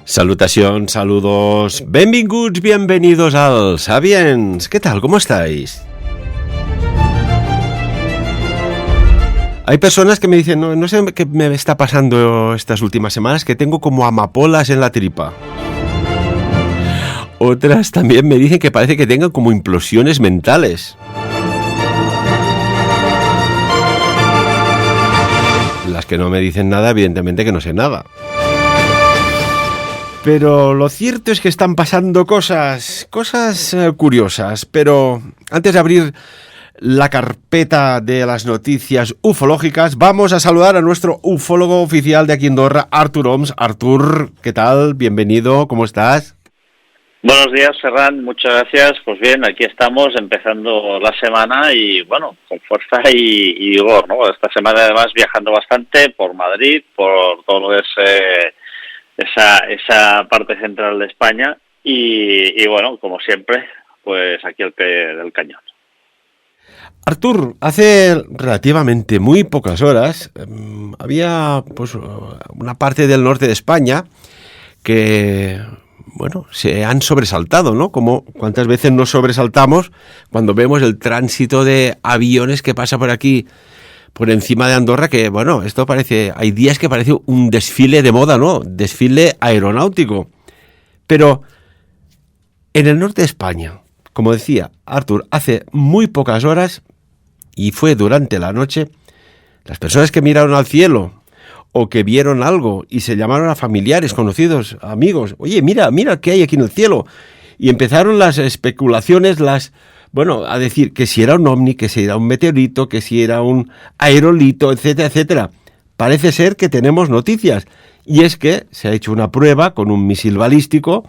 Salutación, saludos, benvinguts, bienvenidos al Sapiens. ¿Qué tal? ¿Cómo estáis? Hay personas que me dicen, no sé qué me está pasando estas últimas semanas, que tengo como amapolas en la tripa. Otras también me dicen que parece que tengan como implosiones mentales. Las que no me dicen nada, evidentemente que no sé nada. Pero lo cierto es que están pasando cosas curiosas. Pero antes de abrir la carpeta de las noticias ufológicas, vamos a saludar a nuestro ufólogo oficial de aquí en Andorra, Artur Oms. Artur, ¿qué tal? Bienvenido, ¿cómo estás? Buenos días, Ferran, muchas gracias. Pues bien, aquí estamos empezando la semana y bueno, con fuerza y vigor, ¿no? Esta semana además viajando bastante por Madrid, por todo lo que es esa parte central de España y bueno, como siempre, pues aquí al pie del cañón. Artur, hace relativamente muy pocas horas había pues una parte del norte de España que, bueno, se han sobresaltado, ¿no? Como cuántas veces nos sobresaltamos cuando vemos el tránsito de aviones que pasa por aquí, por encima de Andorra, que, bueno, esto parece, hay días que parece un desfile de moda, ¿no? Desfile aeronáutico. Pero en el norte de España, como decía Artur, hace muy pocas horas, y fue durante la noche, las personas que miraron al cielo o que vieron algo y se llamaron a familiares, conocidos, amigos, oye, mira qué hay aquí en el cielo. Y empezaron las especulaciones, a decir que si era un ovni, que si era un meteorito, que si era un aerolito, etcétera, etcétera. Parece ser que tenemos noticias. Y es que se ha hecho una prueba con un misil balístico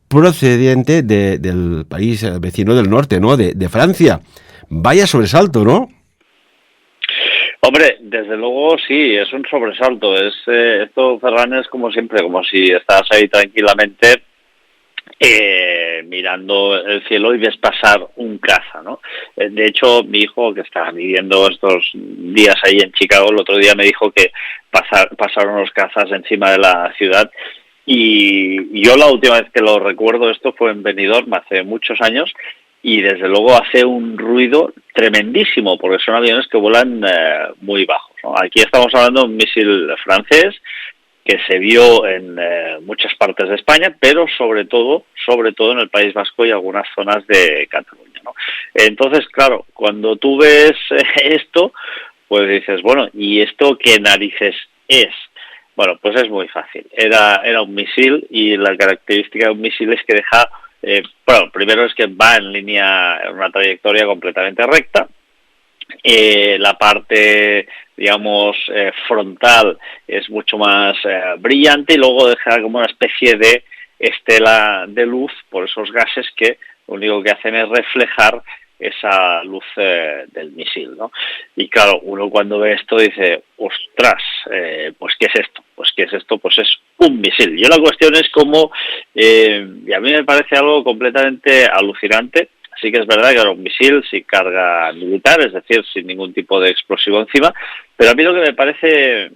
procedente del país vecino del norte, ¿no? De Francia. Vaya sobresalto, ¿no? Hombre, desde luego sí, es un sobresalto. Esto, Ferran, es como siempre, como si estás ahí tranquilamente mirando el cielo y ves pasar un caza, ¿no? De hecho, mi hijo, que está viviendo estos días ahí en Chicago, el otro día me dijo que pasaron los cazas encima de la ciudad. Y yo la última vez que lo recuerdo esto fue en Benidorm, hace muchos años, y desde luego hace un ruido tremendísimo, porque son aviones que vuelan muy bajos, ¿no? Aquí estamos hablando de un misil francés que se vio en muchas partes de España, pero sobre todo en el País Vasco y algunas zonas de Cataluña, ¿no? Entonces, claro, cuando tú ves esto, pues dices, bueno, ¿y esto qué narices es? Bueno, pues es muy fácil. Era un misil y la característica de un misil es que deja, primero es que va en una trayectoria completamente recta. La parte, digamos, frontal es mucho más brillante y luego deja como una especie de estela de luz por esos gases que lo único que hacen es reflejar esa luz del misil, ¿no? Y claro, uno cuando ve esto dice, ostras, pues ¿qué es esto? Pues es un misil. Yo la cuestión es como, y a mí me parece algo completamente alucinante. Sí que es verdad que era un misil sin carga militar, es decir, sin ningún tipo de explosivo encima, pero a mí lo que me parece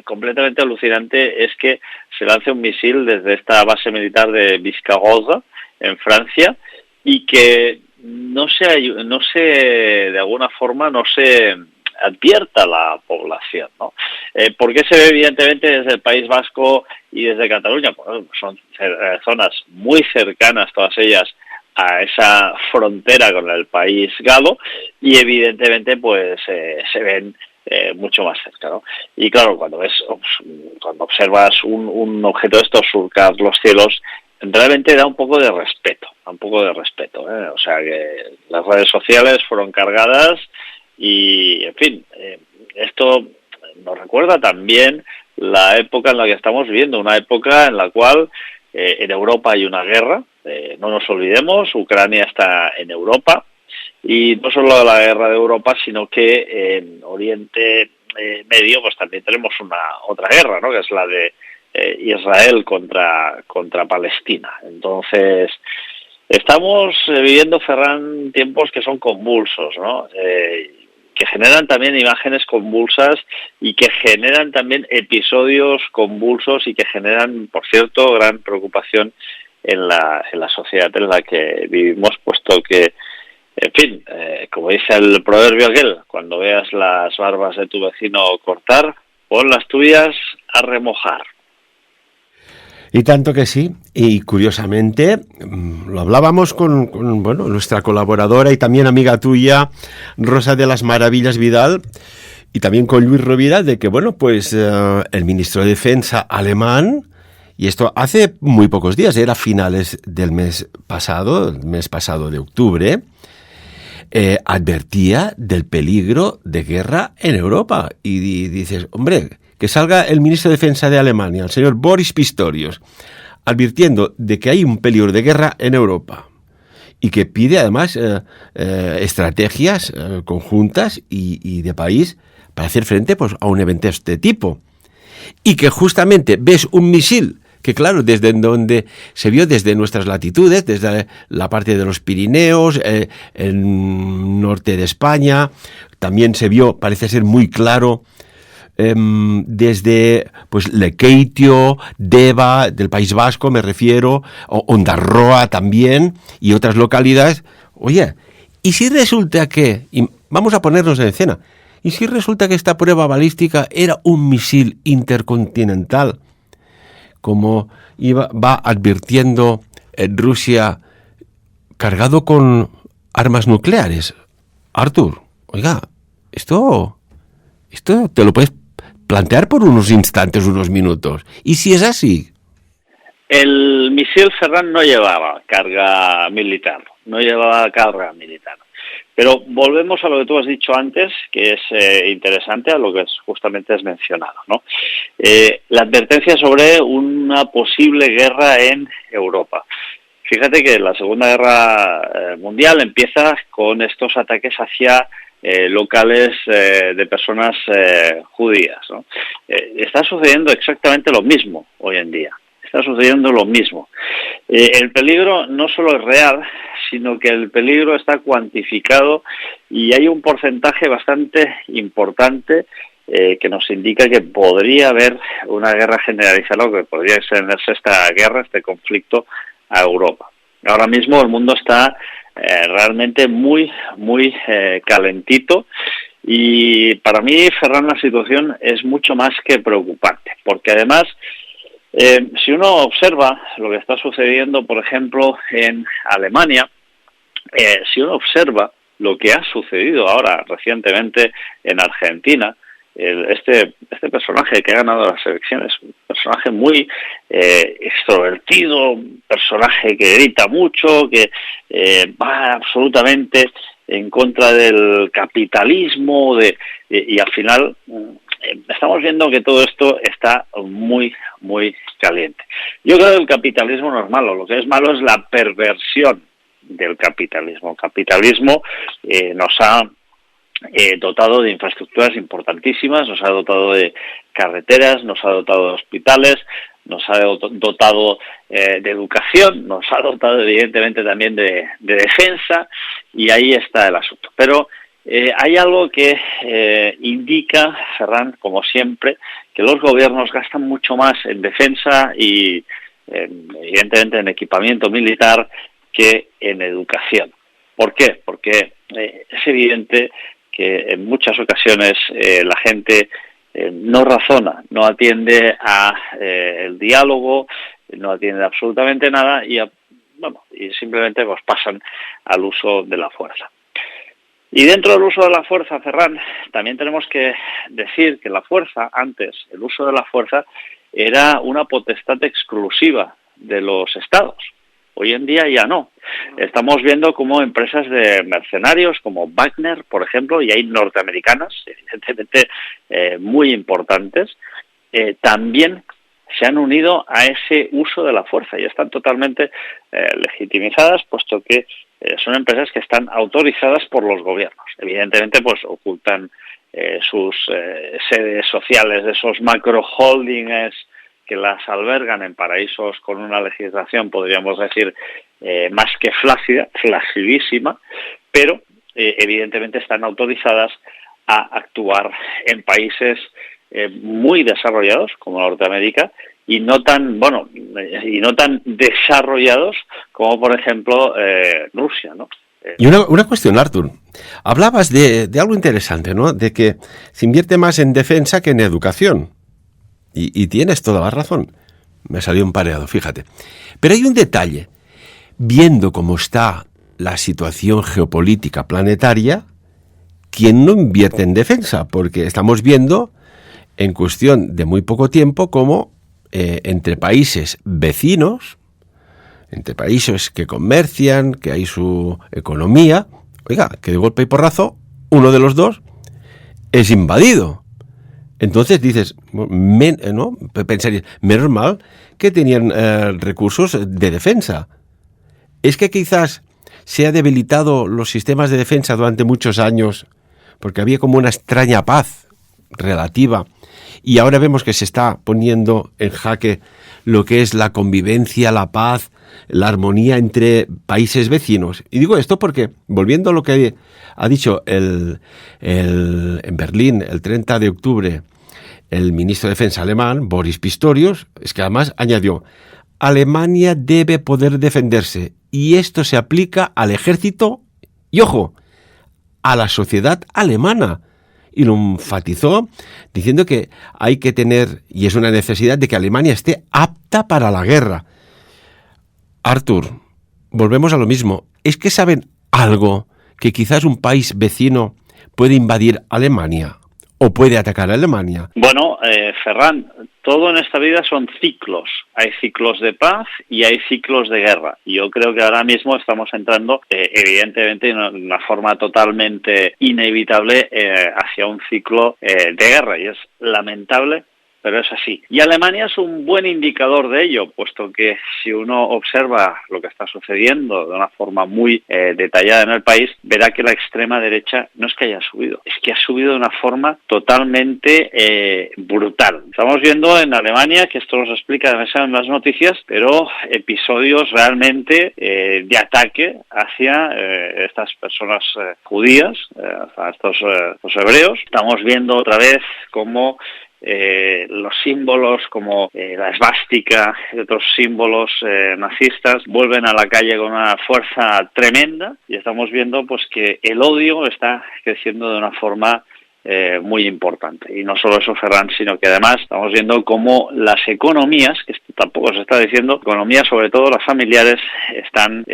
completamente alucinante es que se lance un misil desde esta base militar de Viscarrosa, en Francia, y que no se de alguna forma no se advierta a la población, ¿no? ¿Por qué se ve evidentemente desde el País Vasco y desde Cataluña? Bueno, son zonas muy cercanas, todas ellas, a esa frontera con el país galo y evidentemente pues se ven mucho más cerca, ¿no? Y claro, cuando observas un objeto de estos surcar los cielos, realmente da un poco de respeto, ¿eh? O sea que las redes sociales fueron cargadas y, en fin, esto nos recuerda también la época en la que estamos viviendo, una época en la cual en Europa hay una guerra, no nos olvidemos, Ucrania está en Europa, y no solo la guerra de Europa, sino que en Oriente Medio pues también tenemos otra guerra, ¿no? Que es la de Israel contra Palestina. Entonces, estamos viviendo, Ferran, tiempos que son convulsos, ¿no? que generan también imágenes convulsas y que generan también episodios convulsos y que generan, por cierto, gran preocupación en la sociedad en la que vivimos, puesto que, en fin, como dice el proverbio aquel, cuando veas las barbas de tu vecino cortar, pon las tuyas a remojar. Y tanto que sí, y curiosamente lo hablábamos con nuestra colaboradora y también amiga tuya, Rosa de las Maravillas Vidal, y también con Luis Rovira, de que, el ministro de Defensa alemán, y esto hace muy pocos días, era finales del mes pasado, el mes pasado de octubre, advertía del peligro de guerra en Europa. Y dices, hombre, que salga el ministro de Defensa de Alemania, el señor Boris Pistorius, advirtiendo de que hay un peligro de guerra en Europa y que pide además estrategias conjuntas y de país para hacer frente a un evento de este tipo. Y que justamente ves un misil que, claro, desde donde se vio desde nuestras latitudes, desde la parte de los Pirineos, el norte de España, también se vio, parece ser muy claro, desde Lekeitio, Deva, del País Vasco me refiero, o Ondarroa también, y otras localidades. Oye, ¿y si resulta que, y vamos a ponernos en escena, y si resulta que esta prueba balística era un misil intercontinental, como va advirtiendo Rusia, cargado con armas nucleares? Artur, oiga, esto te lo puedes plantear por unos instantes, unos minutos. ¿Y si es así? El misil, Ferran, no llevaba carga militar, Pero volvemos a lo que tú has dicho antes, que es interesante, a lo que justamente has mencionado, ¿no? La advertencia sobre una posible guerra en Europa. Fíjate que la Segunda Guerra Mundial empieza con estos ataques hacia locales de personas judías, ¿no? Está sucediendo exactamente lo mismo hoy en día. Está sucediendo lo mismo. El peligro no solo es real, sino que el peligro está cuantificado y hay un porcentaje bastante importante que nos indica que podría haber una guerra generalizada, o que podría extenderse esta guerra, este conflicto, a Europa. Ahora mismo el mundo está realmente muy calentito y para mí, Ferran, la situación es mucho más que preocupante, porque además si uno observa lo que está sucediendo, por ejemplo, en Alemania, si uno observa lo que ha sucedido ahora recientemente en Argentina, este personaje que ha ganado las elecciones, un personaje muy extrovertido, un personaje que grita mucho, que va absolutamente en contra del capitalismo, y al final estamos viendo que todo esto está muy caliente. Yo creo que el capitalismo no es malo, lo que es malo es la perversión del capitalismo. El capitalismo nos ha dotado de infraestructuras importantísimas, nos ha dotado de carreteras, nos ha dotado de hospitales, nos ha dotado de educación, nos ha dotado evidentemente también de defensa, y ahí está el asunto. Pero hay algo que indica, Ferran, como siempre, que los gobiernos gastan mucho más en defensa y evidentemente en equipamiento militar que en educación. ¿Por qué? Porque es evidente que en muchas ocasiones la gente no razona, no atiende a el diálogo, no atiende absolutamente nada y simplemente pasan al uso de la fuerza. Y dentro del uso de la fuerza, Ferran, también tenemos que decir que la fuerza, antes, el uso de la fuerza, era una potestad exclusiva de los estados. Hoy en día ya no. Estamos viendo cómo empresas de mercenarios como Wagner, por ejemplo, y hay norteamericanas, evidentemente muy importantes, también se han unido a ese uso de la fuerza y están totalmente legitimizadas, puesto que son empresas que están autorizadas por los gobiernos. Evidentemente, ocultan sus sedes sociales de esos macro holdings que las albergan en paraísos con una legislación, podríamos decir, más que flácida, flacidísima, pero evidentemente están autorizadas a actuar en países muy desarrollados como Norteamérica y no tan desarrollados como por ejemplo Rusia, ¿no? Y una cuestión, Artur. Hablabas de algo interesante, ¿no? De que se invierte más en defensa que en educación. Y tienes toda la razón. Me salió un pareado, fíjate. Pero hay un detalle. Viendo cómo está la situación geopolítica planetaria, ¿quién no invierte en defensa? Porque estamos viendo, en cuestión de muy poco tiempo, cómo entre países vecinos, entre países que comercian, que hay su economía, oiga, que de golpe y porrazo, uno de los dos es invadido. Entonces dices, ¿no? Pensarías, menos mal que tenían recursos de defensa. Es que quizás se ha debilitado los sistemas de defensa durante muchos años, porque había como una extraña paz relativa, y ahora vemos que se está poniendo en jaque lo que es la convivencia, la paz, la armonía entre países vecinos. Y digo esto porque, volviendo a lo que ha dicho en Berlín el 30 de octubre el ministro de Defensa alemán, Boris Pistorius, es que además añadió: Alemania debe poder defenderse, y esto se aplica al ejército y, ojo, a la sociedad alemana. Y lo enfatizó diciendo que hay que tener, y es una necesidad, de que Alemania esté apta para la guerra. Artur, volvemos a lo mismo. ¿Es que saben algo que quizás un país vecino puede invadir Alemania o puede atacar a Alemania? Bueno, Ferran, todo en esta vida son ciclos. Hay ciclos de paz y hay ciclos de guerra. Y yo creo que ahora mismo estamos entrando, evidentemente, de una forma totalmente inevitable hacia un ciclo de guerra. Y es lamentable, pero es así. Y Alemania es un buen indicador de ello, puesto que si uno observa lo que está sucediendo de una forma muy detallada en el país, verá que la extrema derecha no es que haya subido, es que ha subido de una forma totalmente brutal. Estamos viendo en Alemania, que esto nos explica en las noticias, pero episodios realmente de ataque hacia estas personas judías, a estos hebreos. Estamos viendo otra vez cómo los símbolos como la esvástica y otros símbolos nazistas vuelven a la calle con una fuerza tremenda, y estamos viendo pues que el odio está creciendo de una forma muy importante. Y no solo eso, Ferran, sino que además estamos viendo cómo las economías, que esto tampoco se está diciendo, economías, sobre todo las familiares, están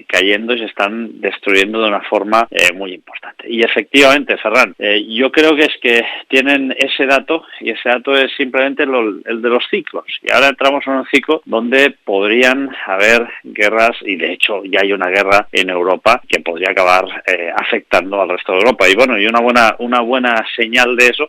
cayendo y se están destruyendo de una forma muy importante. Y efectivamente, Ferran, yo creo que es que tienen ese dato, y ese dato es simplemente el de los ciclos. Y ahora entramos en un ciclo donde podrían haber guerras, y de hecho ya hay una guerra en Europa que podría acabar afectando al resto de Europa. Y bueno, y una buena señal de eso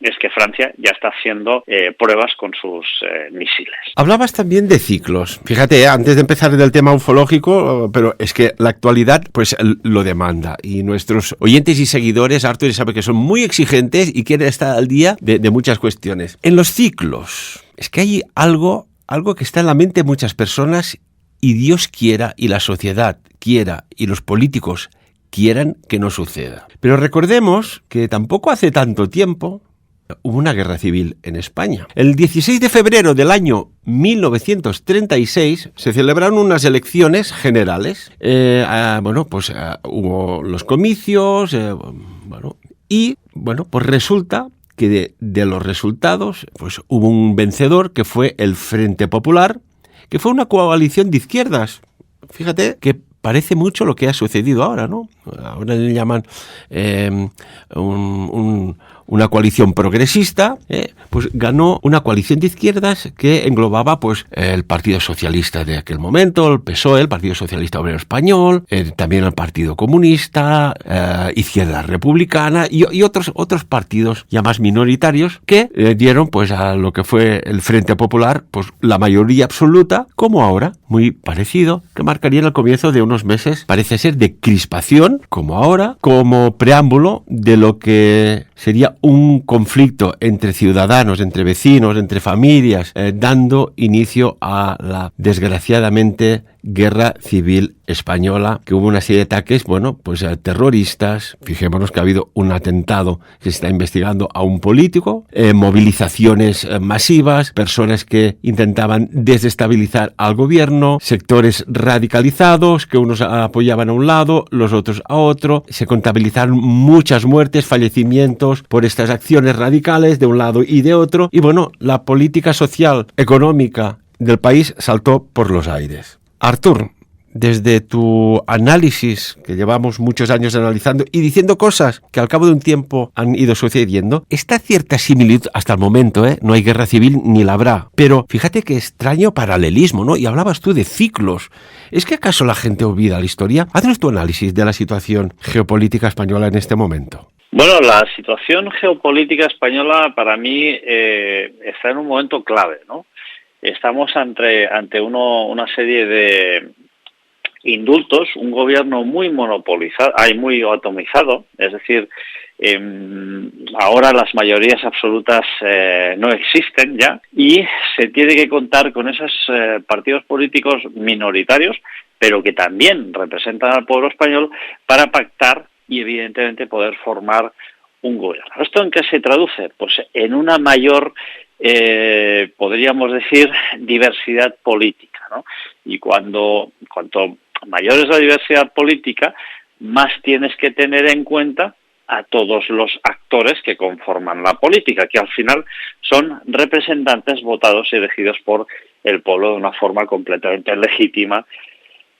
es que Francia ya está haciendo pruebas con sus misiles. Hablabas también de ciclos. Fíjate, antes de empezar del tema ufológico, pero es que la actualidad pues lo demanda. Y nuestros oyentes y seguidores, Artur, sabe que son muy exigentes y quieren estar al día de muchas cuestiones. En los ciclos, es que hay algo que está en la mente de muchas personas, y Dios quiera, y la sociedad quiera, y los políticos quieran que no suceda. Pero recordemos que tampoco hace tanto tiempo hubo una guerra civil en España. El 16 de febrero del año 1936 se celebraron unas elecciones generales. Hubo los comicios, pues resulta que de los resultados pues hubo un vencedor, que fue el Frente Popular, que fue una coalición de izquierdas. Fíjate que parece mucho lo que ha sucedido ahora, ¿no? Ahora le llaman una coalición progresista, pues ganó una coalición de izquierdas que englobaba pues el Partido Socialista de aquel momento, el PSOE, el Partido Socialista Obrero Español, también el Partido Comunista, Izquierda Republicana y otros partidos ya más minoritarios que dieron pues a lo que fue el Frente Popular pues la mayoría absoluta, como ahora, muy parecido, que marcaría el comienzo de unos meses, parece ser, de crispación, como ahora, como preámbulo de lo que sería un conflicto entre ciudadanos, entre vecinos, entre familias, dando inicio a la desgraciadamente Guerra Civil Española, que hubo una serie de ataques, bueno, pues terroristas. Fijémonos que ha habido un atentado que se está investigando a un político, movilizaciones masivas, personas que intentaban desestabilizar al gobierno, sectores radicalizados que unos apoyaban a un lado, los otros a otro. Se contabilizaron muchas muertes, fallecimientos por estas acciones radicales de un lado y de otro. Y bueno, la política social, económica del país saltó por los aires. Artur, desde tu análisis, que llevamos muchos años analizando y diciendo cosas que al cabo de un tiempo han ido sucediendo, está cierta similitud hasta el momento, no hay guerra civil ni la habrá. Pero fíjate qué extraño paralelismo, ¿no? Y hablabas tú de ciclos. ¿Es que acaso la gente olvida la historia? Haznos tu análisis de la situación geopolítica española en este momento. Bueno, la situación geopolítica española para mí está en un momento clave, ¿no? Estamos ante una serie de indultos, un gobierno muy monopolizado, muy atomizado, es decir, ahora las mayorías absolutas no existen ya y se tiene que contar con esos partidos políticos minoritarios, pero que también representan al pueblo español para pactar y evidentemente poder formar un gobierno. ¿Esto en qué se traduce? Pues en una mayor, podríamos decir, diversidad política, ¿no? Y cuanto mayor es la diversidad política, más tienes que tener en cuenta a todos los actores que conforman la política, que al final son representantes votados y elegidos por el pueblo de una forma completamente legítima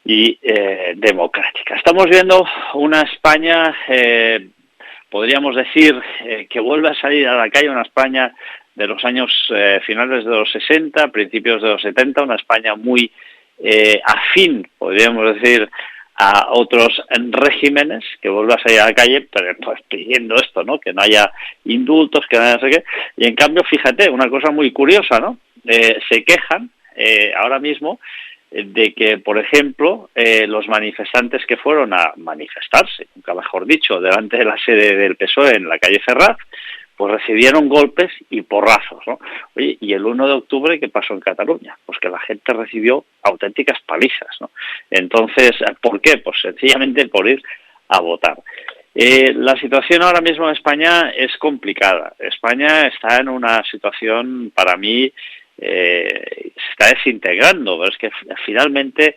y democrática. Estamos viendo una España, podríamos decir, que vuelve a salir a la calle, una España de los años finales de los 60, principios de los 70, una España muy afín, podríamos decir, a otros regímenes, que vuelve a salir a la calle, pero pues pidiendo esto, ¿no? Que no haya indultos, que no haya no sé qué. Y en cambio, fíjate, una cosa muy curiosa, ¿no? Se quejan ahora mismo de que, por ejemplo, los manifestantes que fueron a manifestarse, nunca mejor dicho, delante de la sede del PSOE en la calle Ferraz, pues recibieron golpes y porrazos, ¿no? Oye, y el 1 de octubre, ¿qué pasó en Cataluña? Pues que la gente recibió auténticas palizas, ¿no? Entonces, ¿por qué? Pues sencillamente por ir a votar. La situación ahora mismo en España es complicada. España está en una situación, para mí, se está desintegrando, pero es que finalmente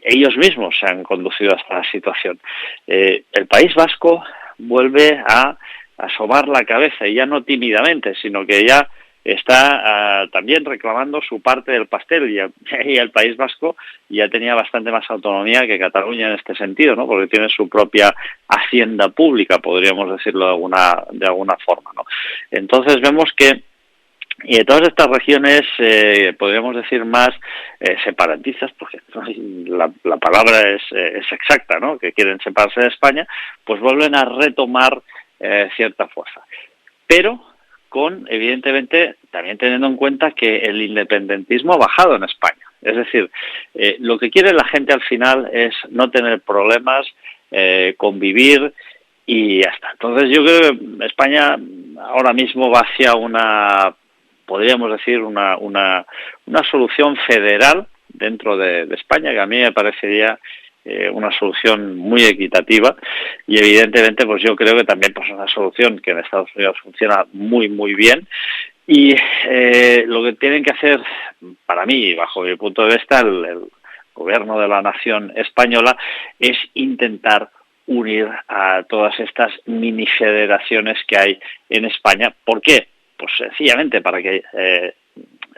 ellos mismos se han conducido a esta situación. El País Vasco vuelve a asomar la cabeza, y ya no tímidamente, sino que ya está también reclamando su parte del pastel, y el País Vasco ya tenía bastante más autonomía que Cataluña en este sentido, ¿no? Porque tiene su propia hacienda pública, podríamos decirlo de alguna forma, ¿no? Entonces vemos que y de todas estas regiones, podríamos decir más separatistas, porque la palabra es exacta, ¿no? Que quieren separarse de España, pues vuelven a retomar cierta fuerza. Pero evidentemente, también teniendo en cuenta que el independentismo ha bajado en España. Es decir, lo que quiere la gente al final es no tener problemas, convivir y ya está. Entonces yo creo que España ahora mismo va hacia podríamos decir, una solución federal dentro de España, que a mí me parecería una solución muy equitativa, y evidentemente pues yo creo que también pues una solución que en Estados Unidos funciona muy muy bien, y lo que tienen que hacer, para mí, bajo mi punto de vista, el gobierno de la nación española, es intentar unir a todas estas mini federaciones que hay en España. ¿Por qué? Pues sencillamente para que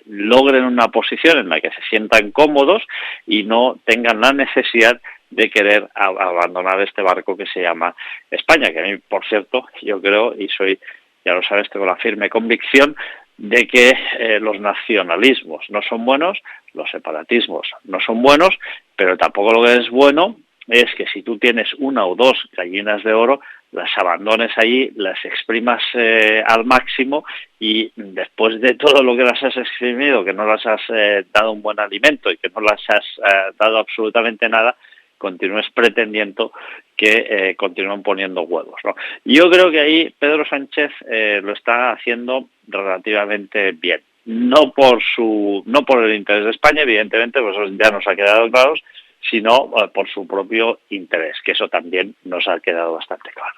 logren una posición en la que se sientan cómodos y no tengan la necesidad de querer abandonar este barco que se llama España, que a mí, por cierto, yo creo, y ya lo sabes, tengo la firme convicción de que los nacionalismos no son buenos, los separatismos no son buenos, pero tampoco lo que es bueno es que si tú tienes una o dos gallinas de oro, las abandones allí, las exprimas al máximo, y después de todo lo que las has exprimido, que no las has dado un buen alimento y que no las has dado absolutamente nada, continúes pretendiendo que continúen poniendo huevos, ¿no? Yo creo que ahí Pedro Sánchez lo está haciendo relativamente bien. no por el interés de España, evidentemente, pues eso ya nos ha quedado claro, sino por su propio interés, que eso también nos ha quedado bastante claro.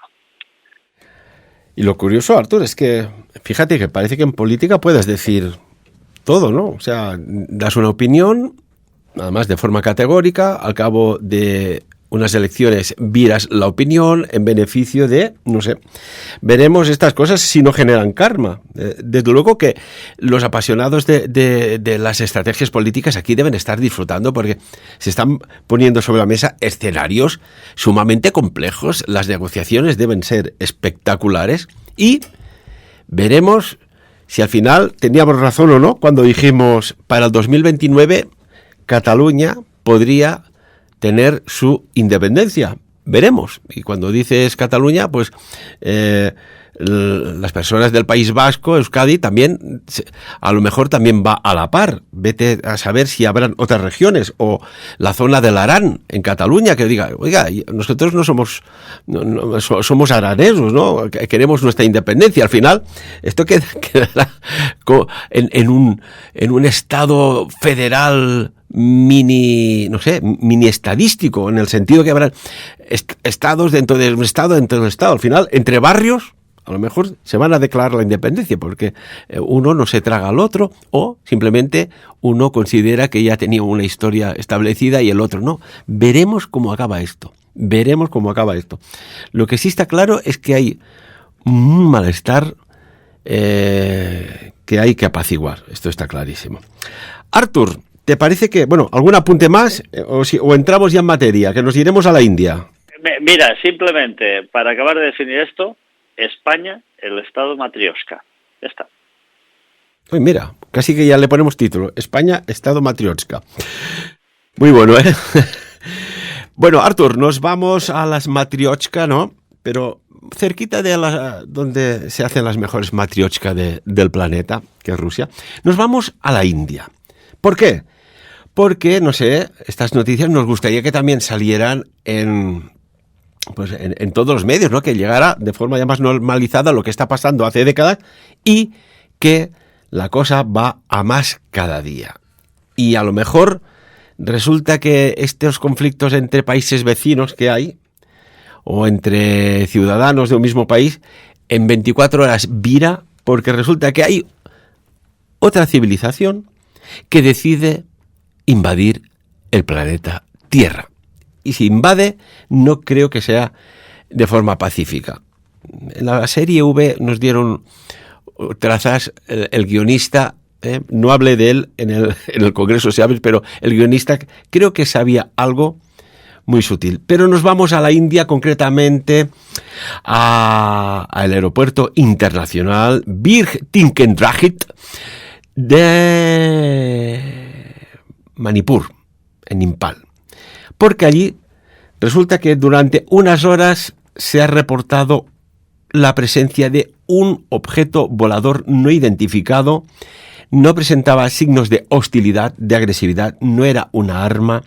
Y lo curioso, Artur, es que fíjate que parece que en política puedes decir todo, ¿no? O sea, das una opinión, además de forma categórica, al cabo de unas elecciones viras la opinión en beneficio de, no sé, veremos estas cosas si no generan karma. Desde luego que los apasionados de las estrategias políticas aquí deben estar disfrutando porque se están poniendo sobre la mesa escenarios sumamente complejos, las negociaciones deben ser espectaculares y veremos si al final teníamos razón o no cuando dijimos para el 2029 Cataluña podría tener su independencia. Veremos. Y cuando dices Cataluña, pues las personas del País Vasco, Euskadi, también, a lo mejor también va a la par. Vete a saber si habrán otras regiones o la zona del Arán en Cataluña que diga, oiga, nosotros no somos somos aranesos, ¿no? Queremos nuestra independencia. Al final, esto quedará en un estado federal mini estadístico, en el sentido que habrá estados dentro de un estado, Al final, entre barrios, a lo mejor se van a declarar la independencia porque uno no se traga al otro o simplemente uno considera que ya tenía una historia establecida y el otro no. Veremos cómo acaba esto. Lo que sí está claro es que hay un malestar que hay que apaciguar. Esto está clarísimo. Artur, ¿te parece que, algún apunte más o entramos ya en materia, que nos iremos a la India? Mira, simplemente para acabar de definir esto, España, el Estado matrioshka. Ya está. Uy, mira, casi que ya le ponemos título. España, Estado matrioshka. Muy bueno, ¿eh? Bueno, Artur, nos vamos a las matrioshka, ¿no? Pero cerquita de donde se hacen las mejores matrioshka del planeta, que es Rusia, nos vamos a la India. ¿Por qué? Porque, no sé, estas noticias nos gustaría que también salieran en todos los medios, ¿no? Que llegara de forma ya más normalizada lo que está pasando hace décadas y que la cosa va a más cada día. Y a lo mejor resulta que estos conflictos entre países vecinos que hay o entre ciudadanos de un mismo país en 24 horas vira porque resulta que hay otra civilización que decide invadir el planeta Tierra. Y si invade, no creo que sea de forma pacífica. En la serie V nos dieron trazas, el guionista, no hablé de él en el Congreso, ¿sabes? Pero el guionista creo que sabía algo muy sutil. Pero nos vamos a la India, concretamente al aeropuerto internacional Bir Tikendrajit de Manipur, en Impal. Porque allí resulta que durante unas horas se ha reportado la presencia de un objeto volador no identificado, no presentaba signos de hostilidad, de agresividad, no era una arma,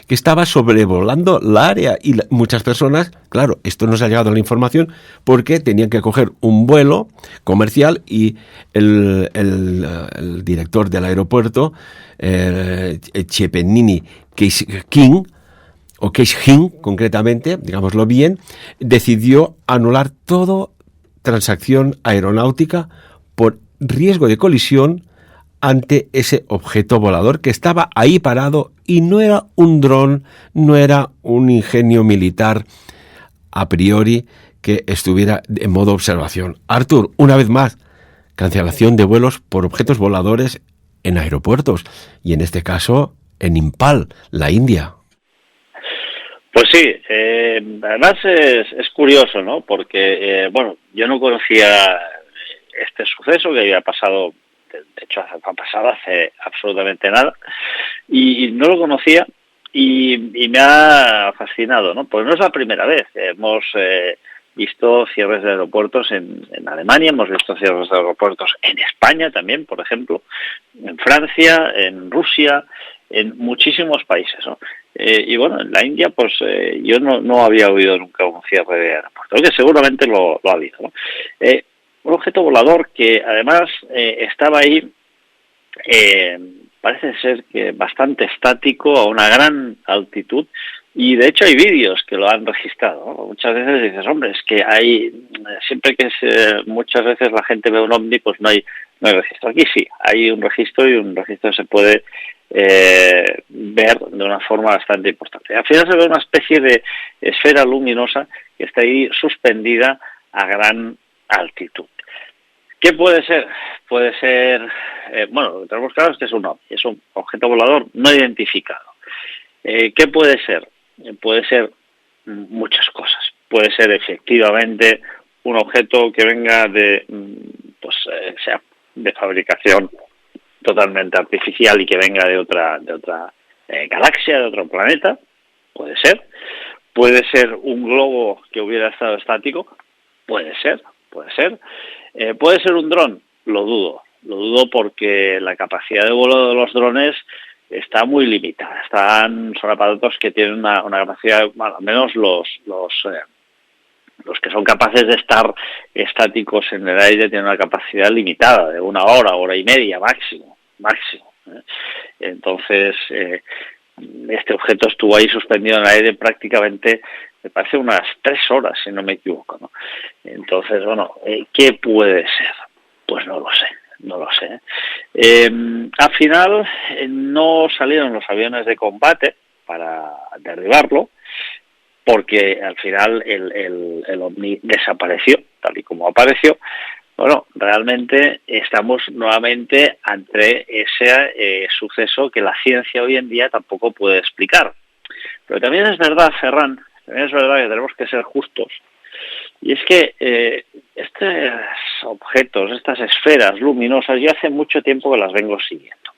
que estaba sobrevolando la área y muchas personas, claro, esto nos ha llegado a la información porque tenían que coger un vuelo comercial y el director del aeropuerto, Chepenini Keishin, o Keishin concretamente, digámoslo bien, decidió anular toda transacción aeronáutica por riesgo de colisión ante ese objeto volador que estaba ahí parado y no era un dron, no era un ingenio militar a priori que estuviera en modo observación. Artur, una vez más, cancelación de vuelos por objetos voladores en aeropuertos y en este caso en Impal, la India. Pues sí, además es curioso, ¿no? Porque, yo no conocía este suceso que había pasado, de hecho ha pasado hace absolutamente nada, y no lo conocía y me ha fascinado, ¿no? Pues no es la primera vez. Hemos visto cierres de aeropuertos en Alemania, hemos visto cierres de aeropuertos en España también, por ejemplo, en Francia, en Rusia, en muchísimos países, ¿no? Y bueno, en la India, pues yo no había oído nunca un cierre de aeropuerto, que seguramente lo ha habido, ¿no? Un objeto volador que además estaba ahí parece ser que bastante estático a una gran altitud, y de hecho hay vídeos que lo han registrado, ¿no? Muchas veces dices, hombre, es que siempre que muchas veces la gente ve un ovni, pues no hay registro. Aquí sí, hay un registro, y un registro se puede ver de una forma bastante importante. Al final se ve una especie de esfera luminosa que está ahí suspendida a gran altitud. ¿Qué puede ser? Puede ser, bueno, lo que tenemos claro es que es un ovni, es un objeto volador no identificado. ¿Qué puede ser? Puede ser muchas cosas. Puede ser efectivamente un objeto que venga sea de fabricación totalmente artificial y que venga de otra galaxia, de otro planeta. Puede ser. Puede ser un globo que hubiera estado estático. Puede ser. Puede ser un dron. Lo dudo porque la capacidad de vuelo de los drones está muy limitada. Son aparatos que tienen una capacidad, bueno, al menos los que son capaces de estar estáticos en el aire tienen una capacidad limitada de 1 hora, hora y media máximo. Entonces, este objeto estuvo ahí suspendido en el aire prácticamente, me parece, unas 3 horas, si no me equivoco, ¿no? Entonces, bueno, ¿qué puede ser? Pues no lo sé. Al final no salieron los aviones de combate para derribarlo, porque al final el ovni desapareció, tal y como apareció. Bueno, realmente estamos nuevamente ante ese suceso que la ciencia hoy en día tampoco puede explicar. Pero también es verdad, Ferran, que tenemos que ser justos. Y es que estos objetos, estas esferas luminosas, yo hace mucho tiempo que las vengo siguiendo.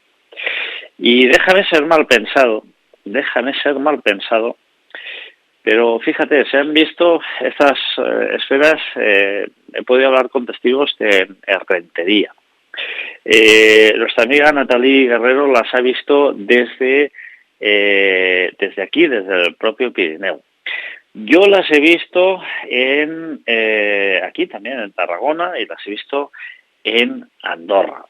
Y déjame ser mal pensado, pero fíjate, se han visto estas esferas, he podido hablar con testigos de Rentería. Nuestra amiga Natalie Guerrero las ha visto desde aquí, desde el propio Pirineo. Yo las he visto aquí también, en Tarragona, y las he visto en Andorra.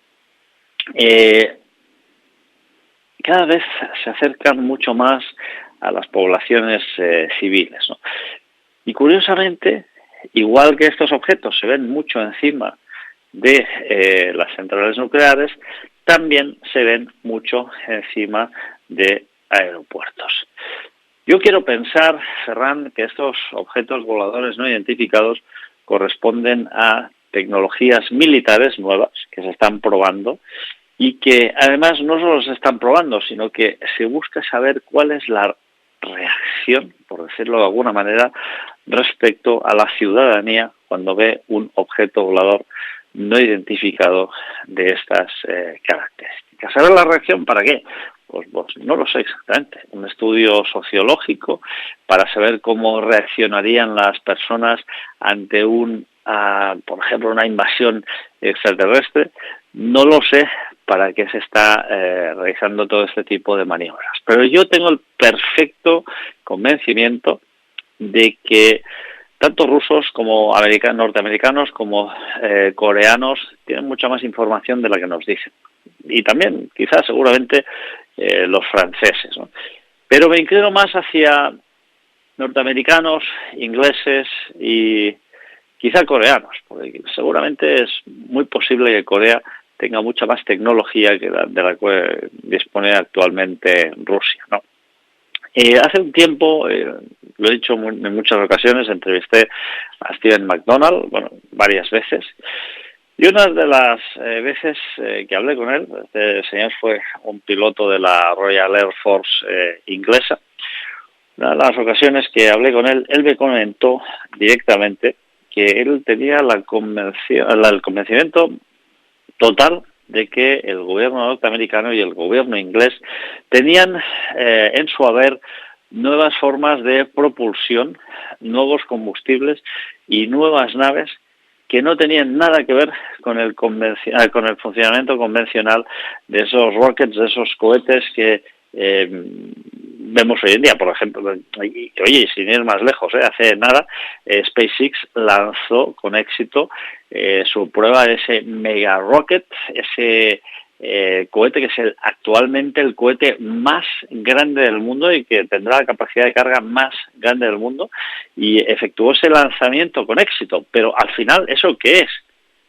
Cada vez se acercan mucho más a las poblaciones civiles, ¿no? Y curiosamente, igual que estos objetos se ven mucho encima de las centrales nucleares, también se ven mucho encima de aeropuertos. Yo quiero pensar, Ferran, que estos objetos voladores no identificados corresponden a tecnologías militares nuevas que se están probando, y que además no solo se están probando, sino que se busca saber cuál es la reacción, por decirlo de alguna manera, respecto a la ciudadanía cuando ve un objeto volador no identificado de estas características. ¿Saber la reacción para qué? Pues no lo sé exactamente. Un estudio sociológico para saber cómo reaccionarían las personas ante por ejemplo, una invasión extraterrestre. No lo sé para qué se está realizando todo este tipo de maniobras. Pero yo tengo el perfecto convencimiento de que tanto rusos como norteamericanos como coreanos tienen mucha más información de la que nos dicen. Y también, quizás, seguramente, los franceses, ¿no? Pero me inclino más hacia norteamericanos, ingleses y quizá coreanos, porque seguramente es muy posible que Corea tenga mucha más tecnología que de la que dispone actualmente Rusia, ¿no? Hace un tiempo, lo he dicho en muchas ocasiones, entrevisté a Stephen McDonald, varias veces, y una de las veces que hablé con él, este señor fue un piloto de la Royal Air Force inglesa. Una de las ocasiones que hablé con él, él me comentó directamente que él tenía el convencimiento total de que el gobierno norteamericano y el gobierno inglés tenían en su haber nuevas formas de propulsión, nuevos combustibles y nuevas naves que no tenían nada que ver con el funcionamiento convencional de esos rockets, de esos cohetes que vemos hoy en día. Por ejemplo, oye, sin ir más lejos, hace nada SpaceX lanzó con éxito su prueba de ese mega rocket, ese cohete que es actualmente el cohete más grande del mundo y que tendrá la capacidad de carga más grande del mundo, y efectuó ese lanzamiento con éxito. Pero al final, ¿eso qué es?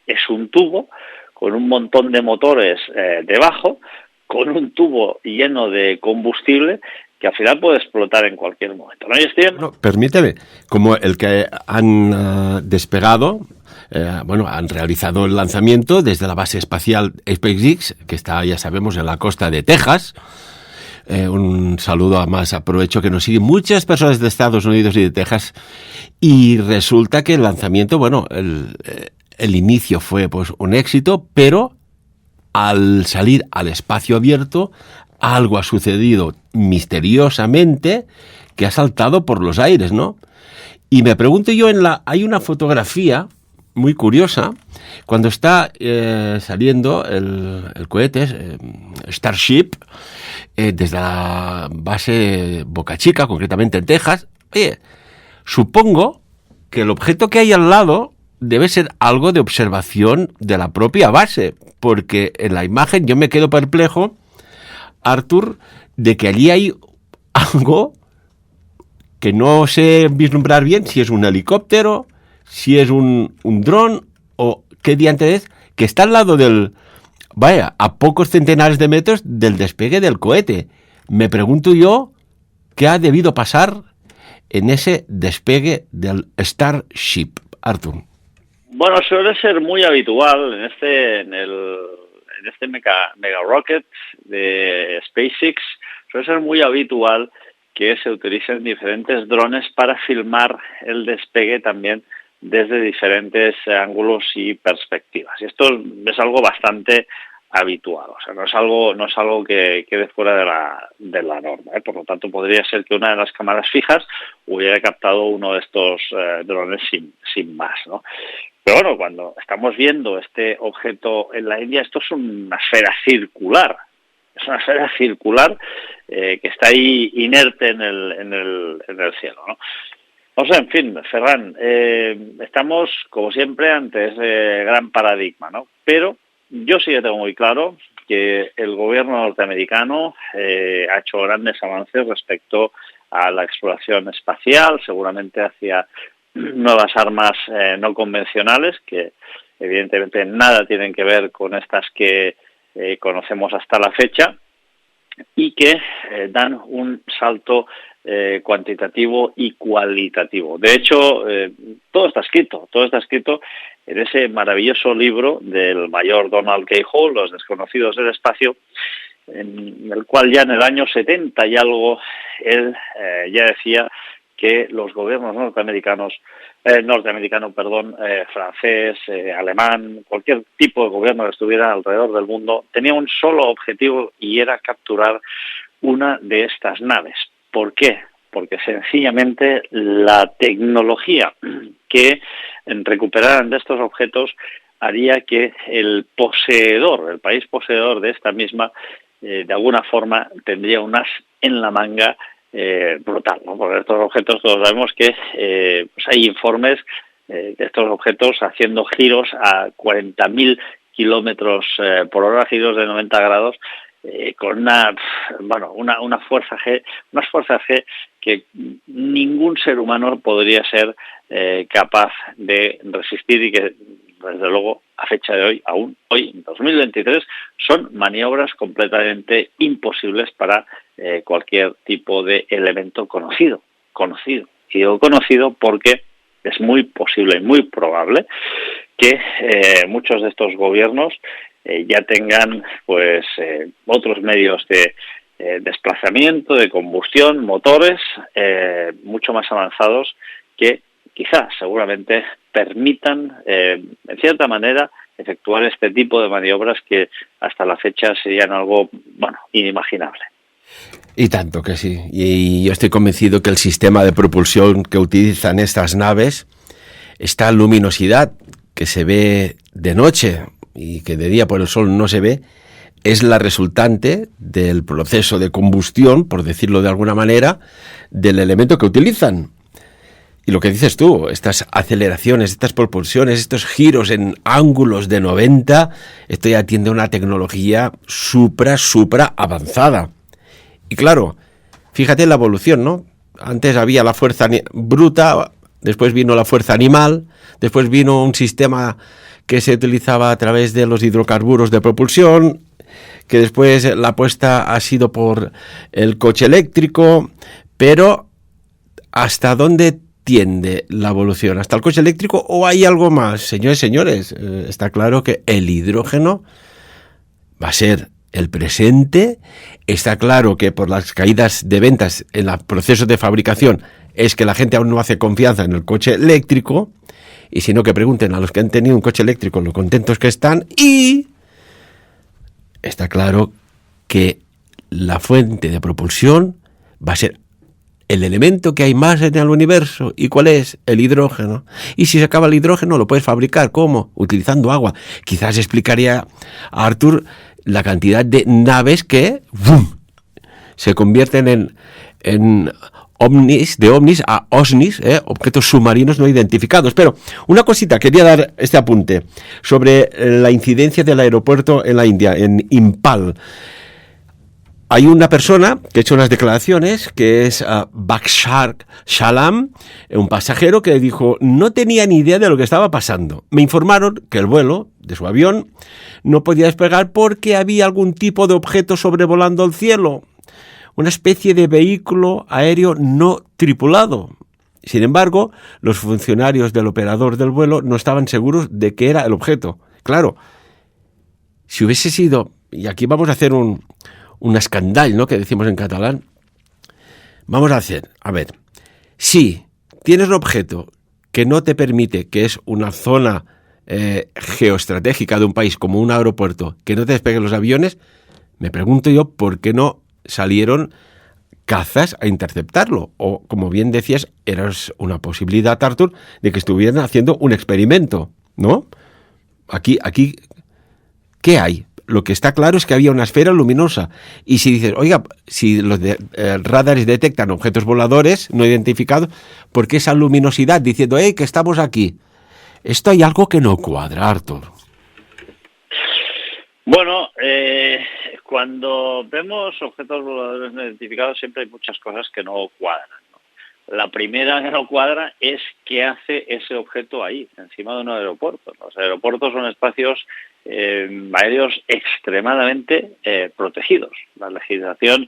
Es un tubo con un montón de motores debajo, con un tubo lleno de combustible que al final puede explotar en cualquier momento. ¿No, Steven? No, permíteme, como el que han despegado, han realizado el lanzamiento desde la base espacial SpaceX, que está, ya sabemos, en la costa de Texas. Un saludo, además aprovecho que nos siguen muchas personas de Estados Unidos y de Texas, y resulta que el lanzamiento, el inicio fue pues un éxito, pero al salir al espacio abierto, algo ha sucedido misteriosamente que ha saltado por los aires, ¿no? Y me pregunto yo, hay una fotografía muy curiosa, cuando está saliendo el cohete Starship desde la base Boca Chica, concretamente en Texas. Oye, supongo que el objeto que hay al lado debe ser algo de observación de la propia base, porque en la imagen yo me quedo perplejo, Artur, de que allí hay algo que no sé vislumbrar bien, si es un helicóptero, si es un dron o qué diante es, que está al lado a pocos centenares de metros del despegue del cohete. Me pregunto yo qué ha debido pasar en ese despegue del Starship, Artur. Bueno, suele ser muy habitual en este mega rocket de SpaceX, suele ser muy habitual que se utilicen diferentes drones para filmar el despegue también desde diferentes ángulos y perspectivas. Y esto es algo bastante habitual, o sea, no es algo que quede fuera de la norma, ¿eh? Por lo tanto, podría ser que una de las cámaras fijas hubiera captado uno de estos drones sin más, ¿no? Pero bueno, cuando estamos viendo este objeto en la India, esto es una esfera circular. Es una esfera circular que está ahí inerte en el cielo, ¿no? O sea, en fin, Ferran, estamos, como siempre, ante ese gran paradigma, ¿no? Pero yo sí que tengo muy claro que el gobierno norteamericano ha hecho grandes avances respecto a la exploración espacial, seguramente hacia nuevas armas no convencionales, que evidentemente nada tienen que ver con estas que conocemos hasta la fecha, y que dan un salto cuantitativo y cualitativo. De hecho, todo está escrito en ese maravilloso libro del mayor Donald K. Hall, Los desconocidos del espacio, en el cual ya en el año 70 y algo él ya decía que los gobiernos francés, alemán, cualquier tipo de gobierno que estuviera alrededor del mundo, tenía un solo objetivo y era capturar una de estas naves. ¿Por qué? Porque sencillamente la tecnología que recuperaran de estos objetos haría que el país poseedor de esta misma, de alguna forma tendría un as en la manga brutal, ¿no? Porque estos objetos todos sabemos que pues hay informes de estos objetos haciendo giros a 40.000 kilómetros por hora, giros de 90 grados, con unas fuerzas G que ningún ser humano podría ser capaz de resistir, y que desde luego a fecha de hoy, aún hoy en 2023, son maniobras completamente imposibles para cualquier tipo de elemento conocido. Y digo conocido porque es muy posible y muy probable que muchos de estos gobiernos ya tengan pues otros medios de desplazamiento, de combustión, motores mucho más avanzados que quizás, seguramente, permitan, en cierta manera, efectuar este tipo de maniobras que hasta la fecha serían algo, inimaginable. Y tanto que sí. Y yo estoy convencido que el sistema de propulsión que utilizan estas naves, esta luminosidad que se ve de noche y que de día por el sol no se ve, es la resultante del proceso de combustión, por decirlo de alguna manera, del elemento que utilizan. Y lo que dices tú, estas aceleraciones, estas propulsiones, estos giros en ángulos de 90, esto ya tiende a una tecnología supra avanzada. Y claro, fíjate la evolución, ¿no? Antes había la fuerza bruta, después vino la fuerza animal, después vino un sistema que se utilizaba a través de los hidrocarburos de propulsión, que después la apuesta ha sido por el coche eléctrico, pero ¿hasta dónde tiende la evolución? ¿Hasta el coche eléctrico o hay algo más? Señores, está claro que el hidrógeno va a ser el presente. Está claro que por las caídas de ventas en los procesos de fabricación es que la gente aún no hace confianza en el coche eléctrico, y sino que pregunten a los que han tenido un coche eléctrico lo contentos que están. Y está claro que la fuente de propulsión va a ser el elemento que hay más en el universo. ¿Y cuál es? El hidrógeno. Y si se acaba el hidrógeno, lo puedes fabricar. ¿Cómo? Utilizando agua. Quizás explicaría a Artur la cantidad de naves que ¡bum!, se convierten en ovnis, de ovnis a osnis, objetos submarinos no identificados. Pero una cosita, quería dar este apunte sobre la incidencia del aeropuerto en la India, en Impal. Hay una persona que ha hecho unas declaraciones, que es Bakshar Shalam, un pasajero que dijo: no tenía ni idea de lo que estaba pasando. Me informaron que el vuelo de su avión no podía despegar porque había algún tipo de objeto sobrevolando el cielo, una especie de vehículo aéreo no tripulado. Sin embargo, los funcionarios del operador del vuelo no estaban seguros de qué era el objeto. Claro, si hubiese sido, y aquí vamos a hacer un escandall, ¿no?, que decimos en catalán. Vamos a hacer, a ver, si tienes un objeto que no te permite, que es una zona geoestratégica de un país como un aeropuerto, que no te despeguen los aviones, me pregunto yo por qué no salieron cazas a interceptarlo. O, como bien decías, era una posibilidad, Artur, de que estuvieran haciendo un experimento, ¿no? Aquí, ¿qué hay? Lo que está claro es que había una esfera luminosa. Y si dices, oiga, si los radares detectan objetos voladores no identificados, ¿por qué esa luminosidad diciendo, que estamos aquí? Esto hay algo que no cuadra, Artur. Bueno, cuando vemos objetos voladores no identificados siempre hay muchas cosas que no cuadran, ¿no? La primera que no cuadra es qué hace ese objeto ahí, encima de un aeropuerto. Los aeropuertos son espacios aéreos extremadamente protegidos. La legislación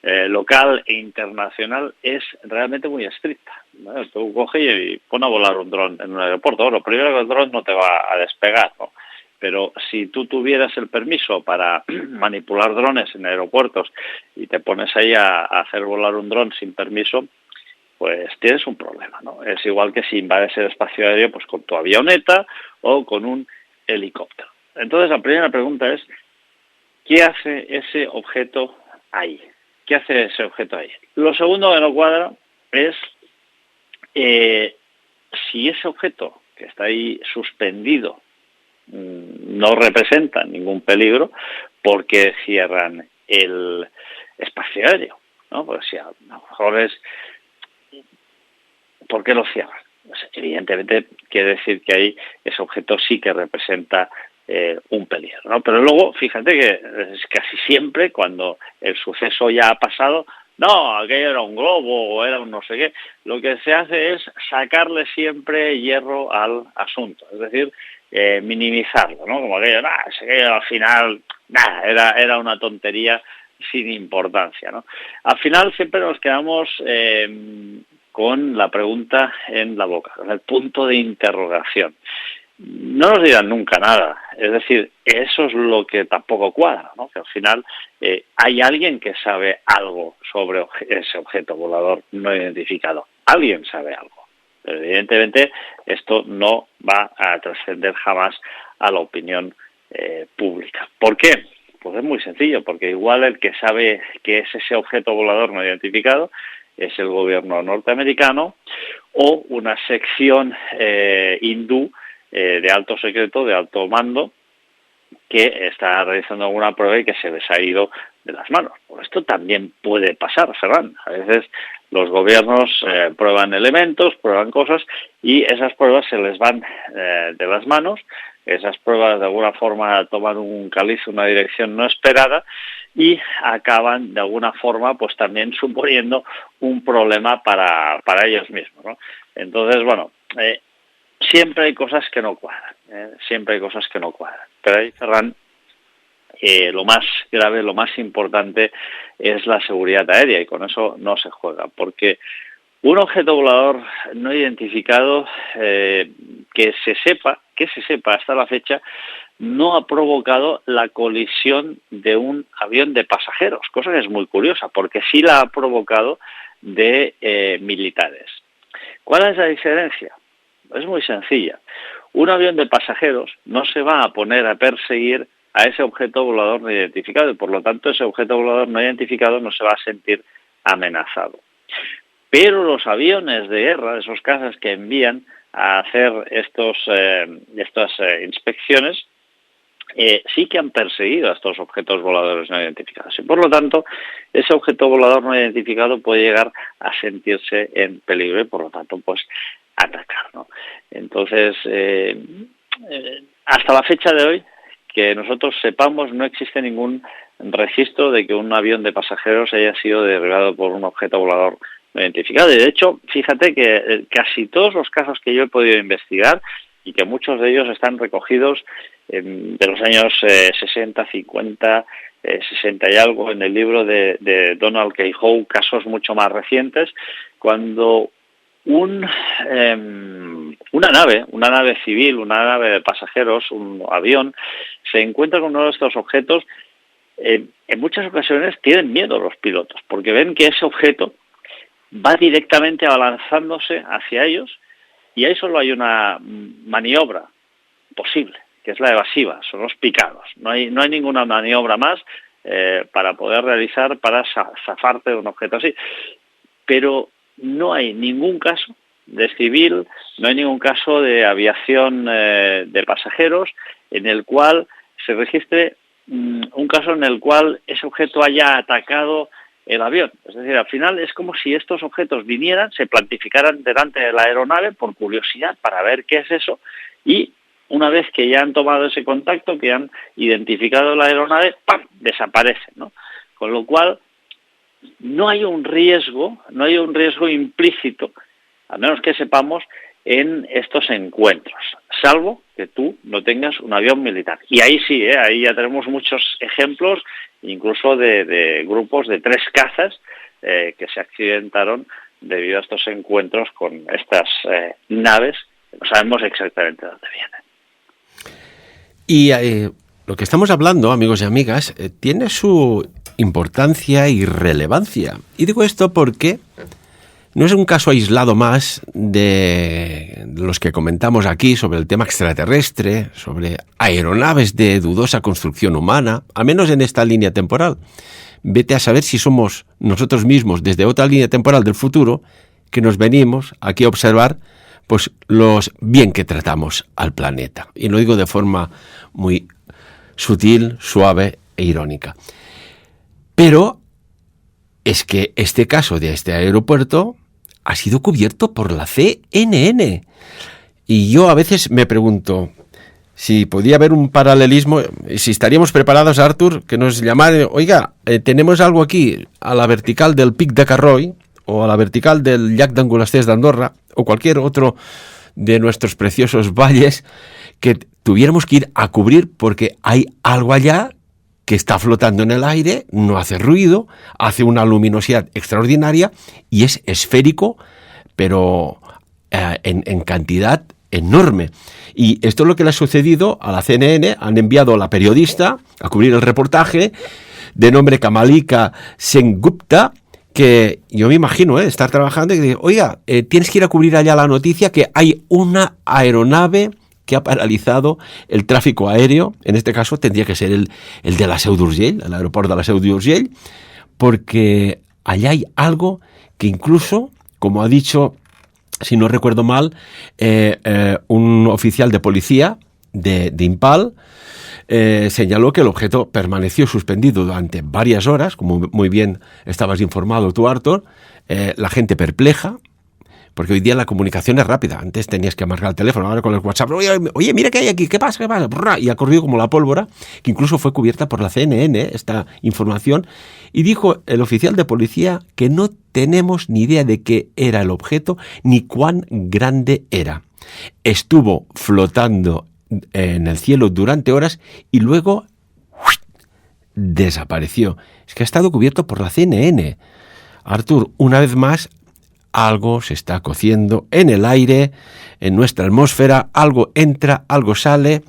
local e internacional es realmente muy estricta, ¿no? Tú coges y pon a volar un dron en un aeropuerto. Bueno, primero que el dron no te va a despegar, ¿no? Pero si tú tuvieras el permiso para manipular drones en aeropuertos y te pones ahí a hacer volar un dron sin permiso, pues tienes un problema, ¿no? Es igual que si invades el espacio aéreo pues con tu avioneta o con un helicóptero. Entonces la primera pregunta es, ¿qué hace ese objeto ahí? ¿Qué hace ese objeto ahí? Lo segundo que no cuadra es si ese objeto que está ahí suspendido no representa ningún peligro, ¿por qué cierran el espacio aéreo? ¿No? Pues si a lo mejor es, ¿por qué lo cierran? Pues evidentemente quiere decir que ahí ese objeto sí que representa un peligro, ¿no? Pero luego, fíjate que es casi siempre cuando el suceso ya ha pasado, no, aquello era un globo o era un no sé qué, lo que se hace es sacarle siempre hierro al asunto, es decir, minimizarlo, ¿no? Como aquello, aquello al final, era una tontería sin importancia, ¿no? Al final siempre nos quedamos con la pregunta en la boca, con el punto de interrogación. No nos dirán nunca nada, es decir, eso es lo que tampoco cuadra, ¿no? Que al final hay alguien que sabe algo sobre ese objeto volador no identificado, alguien sabe algo. Pero evidentemente esto no va a trascender jamás a la opinión pública. ¿Por qué? Pues es muy sencillo, porque igual el que sabe que es ese objeto volador no identificado es el gobierno norteamericano o una sección hindú de alto secreto, de alto mando, que está realizando alguna prueba y que se les ha ido de las manos. Pues esto también puede pasar, Ferran. A veces los gobiernos prueban elementos, prueban cosas, y esas pruebas se les van de las manos. Esas pruebas de alguna forma toman un caliz, una dirección no esperada, y acaban de alguna forma pues también suponiendo un problema para ellos mismos, ¿no? Entonces, bueno, siempre hay cosas que no cuadran, siempre hay cosas que no cuadran. Pero ahí, Ferran, lo más grave, lo más importante es la seguridad aérea, y con eso no se juega, porque un objeto volador no identificado, que se sepa hasta la fecha, no ha provocado la colisión de un avión de pasajeros, cosa que es muy curiosa, porque sí la ha provocado de militares. ¿Cuál es la diferencia? Es muy sencilla. Un avión de pasajeros no se va a poner a perseguir a ese objeto volador no identificado, y por lo tanto ese objeto volador no identificado no se va a sentir amenazado. Pero los aviones de guerra, esos cazas que envían a hacer estas inspecciones, sí que han perseguido a estos objetos voladores no identificados. Y por lo tanto, ese objeto volador no identificado puede llegar a sentirse en peligro y por lo tanto, pues, atacar, ¿no? Entonces, hasta la fecha de hoy, que nosotros sepamos, no existe ningún registro de que un avión de pasajeros haya sido derribado por un objeto volador no identificado. Y de hecho, fíjate que casi todos los casos que yo he podido investigar, y que muchos de ellos están recogidos de los años 60, 50, 60 y algo, en el libro de Donald K. Howe, casos mucho más recientes, cuando una nave civil, una nave de pasajeros, un avión, se encuentra con uno de estos objetos, en muchas ocasiones tienen miedo los pilotos, porque ven que ese objeto va directamente abalanzándose hacia ellos, y ahí solo hay una maniobra posible, que es la evasiva, son los picados. No hay ninguna maniobra más para poder realizar para zafarte de un objeto así. Pero no hay ningún caso de civil, no hay ningún caso de aviación de pasajeros en el cual se registre un caso en el cual ese objeto haya atacado el avión. Es decir, al final es como si estos objetos vinieran, se plantificaran delante de la aeronave por curiosidad para ver qué es eso, y una vez que ya han tomado ese contacto, que han identificado la aeronave, ¡pam!, desaparecen, ¿no? Con lo cual no hay un riesgo implícito, al menos que sepamos, en estos encuentros, salvo que tú no tengas un avión militar. Y ahí sí, ahí ya tenemos muchos ejemplos, incluso de grupos de 3 cazas que se accidentaron debido a estos encuentros con estas naves, que no sabemos exactamente de dónde vienen. Y lo que estamos hablando, amigos y amigas, tiene su importancia y relevancia. Y digo esto porque no es un caso aislado más de los que comentamos aquí sobre el tema extraterrestre, sobre aeronaves de dudosa construcción humana, al menos en esta línea temporal. Vete a saber si somos nosotros mismos, desde otra línea temporal del futuro, que nos venimos aquí a observar pues los bien que tratamos al planeta. Y lo digo de forma muy sutil, suave e irónica. Pero es que este caso de este aeropuerto ha sido cubierto por la CNN. Y yo a veces me pregunto si podía haber un paralelismo, si estaríamos preparados, Artur, que nos llamara, oiga, tenemos algo aquí a la vertical del Pic de Carroy, o a la vertical del Llac d'Angolastès d'Andorra, o cualquier otro de nuestros preciosos valles, que tuviéramos que ir a cubrir porque hay algo allá que está flotando en el aire, no hace ruido, hace una luminosidad extraordinaria y es esférico, pero en cantidad enorme. Y esto es lo que le ha sucedido a la CNN. Han enviado a la periodista a cubrir el reportaje, de nombre Kamalika Sengupta, que yo me imagino estar trabajando y decir, oiga, tienes que ir a cubrir allá la noticia que hay una aeronave que ha paralizado el tráfico aéreo. En este caso tendría que ser el de la Seu d'Urgell, el aeropuerto de la Seu d'Urgell, porque allá hay algo que incluso, como ha dicho, si no recuerdo mal, un oficial de policía de Impal, señaló que el objeto permaneció suspendido durante varias horas, como muy bien estabas informado tú, Artur, la gente perpleja, porque hoy día la comunicación es rápida. Antes tenías que marcar el teléfono, ahora con el WhatsApp. Oye, mira qué hay aquí, ¿qué pasa? Y ha corrido como la pólvora, que incluso fue cubierta por la CNN, esta información. Y dijo el oficial de policía que no tenemos ni idea de qué era el objeto, ni cuán grande era. Estuvo flotando en el cielo durante horas y luego desapareció. Es que ha estado cubierto por la CNN. Artur, una vez más, algo se está cociendo en el aire, en nuestra atmósfera, algo entra, algo sale,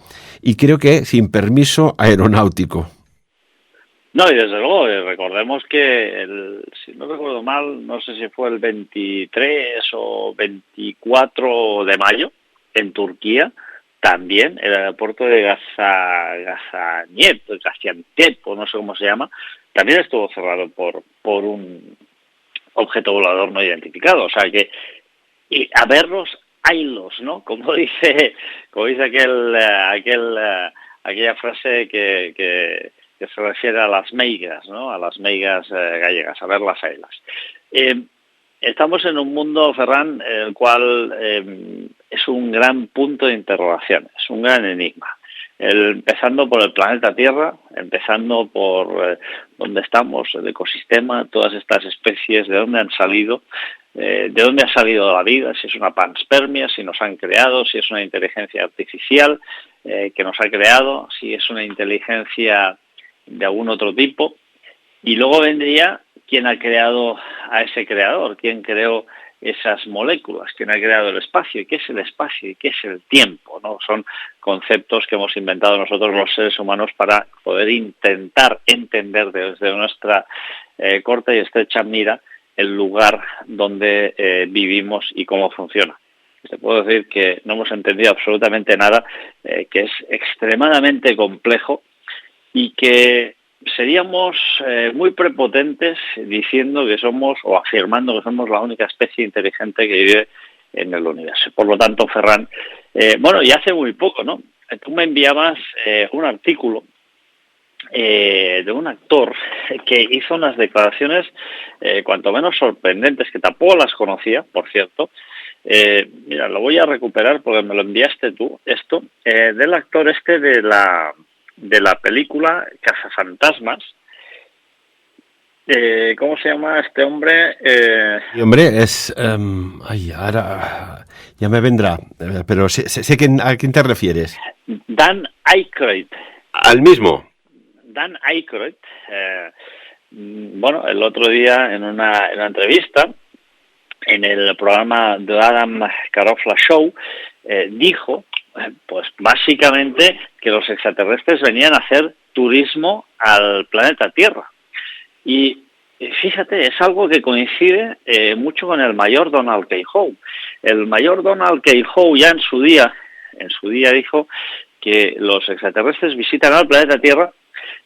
y creo que sin permiso aeronáutico. No, y desde luego, recordemos que, si no recuerdo mal, no sé si fue el 23 o 24 de mayo, en Turquía, también el aeropuerto de Gaziantep, o no sé cómo se llama, también estuvo cerrado por un objeto volador no identificado. O sea que, y a verlos, haylos, ¿no? Como dice aquella frase que se refiere a las meigas, ¿no? A las meigas gallegas, a verlas, haylas. Estamos en un mundo, Ferran, el cual es un gran punto de interrogación, es un gran enigma. Empezando por el planeta Tierra, empezando por dónde estamos, el ecosistema, todas estas especies, de dónde han salido, de dónde ha salido la vida, si es una panspermia, si nos han creado, si es una inteligencia artificial que nos ha creado, si es una inteligencia de algún otro tipo. Y luego vendría quién ha creado a ese creador, quién creó esas moléculas, quién ha creado el espacio, y qué es el espacio y qué es el tiempo, ¿no? Son conceptos que hemos inventado nosotros los seres humanos para poder intentar entender desde nuestra corta y estrecha mira el lugar donde vivimos y cómo funciona. Te puedo decir que no hemos entendido absolutamente nada, que es extremadamente complejo y que seríamos muy prepotentes diciendo que somos, o afirmando que somos la única especie inteligente que vive en el universo. Por lo tanto, Ferran, y hace muy poco, ¿no? Tú me enviabas un artículo de un actor que hizo unas declaraciones cuanto menos sorprendentes, que tampoco las conocía, por cierto. Mira, lo voy a recuperar porque me lo enviaste tú, del actor de la película Cazafantasmas. ¿Cómo se llama este hombre? Mi hombre es... ahora ya me vendrá, pero sé a quién te refieres. Dan Aykroyd. Al mismo. Dan Aykroyd, el otro día en una entrevista en el programa The Adam Carolla Show, dijo, pues básicamente, que los extraterrestres venían a hacer turismo al planeta Tierra. Y fíjate, es algo que coincide mucho con el mayor Donald K. Howe. El mayor Donald K. Howe ya en su día dijo que los extraterrestres visitan al planeta Tierra